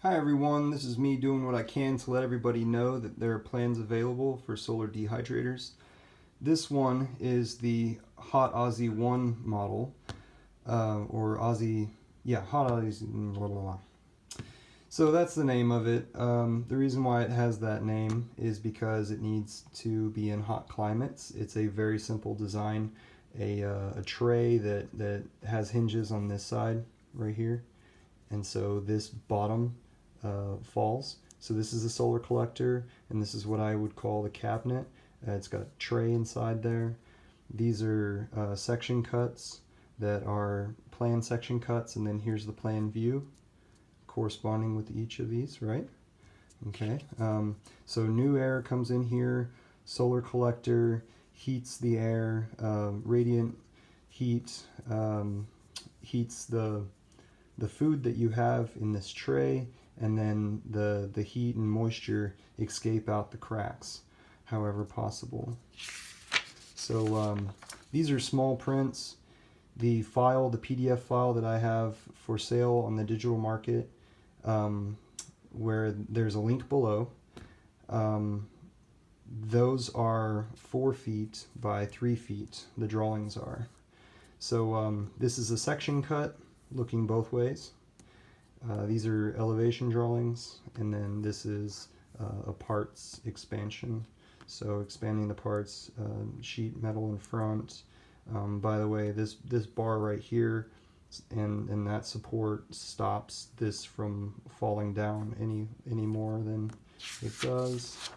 Hi everyone, this is me doing what I can to let everybody know that there are plans available for Solar Dehydrators. This one is the Hot Aussie1 model, or Aussie, Hot Aussie, blah, blah, blah. So that's the name of it. The reason why it has that name is because it needs to be in hot climates. It's a very simple design, a tray that has hinges on this side right here, and so this bottom falls. So this is a solar collector, and this is what I would call the cabinet. It's got a tray inside there. These are section cuts that are plan section cuts, and then here's the plan view corresponding with each of these, right? Okay, so new air comes in here, solar collector heats the air, radiant heat heats the food that you have in this tray, and then the heat and moisture escape out the cracks however possible. So these are small prints. The file, the PDF file that I have for sale on the digital market, where there's a link below, those are 4 feet by 3 feet, the drawings are. So this is a section cut looking both ways. These are elevation drawings, and then this is a parts expansion. So expanding the parts, sheet metal in front. By the way, this bar right here and that support stops this from falling down any more than it does.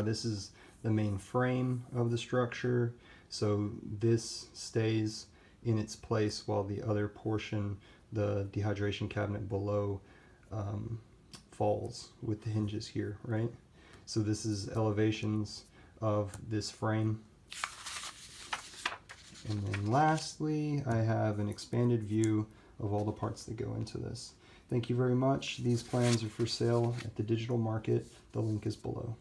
This is the main frame of the structure, so this stays in its place while the other portion, the dehydration cabinet below, falls with the hinges here, right? So this is elevations of this frame. And then lastly, I have an expanded view of all the parts that go into this. Thank you very much. These plans are for sale at the digital market. The link is below.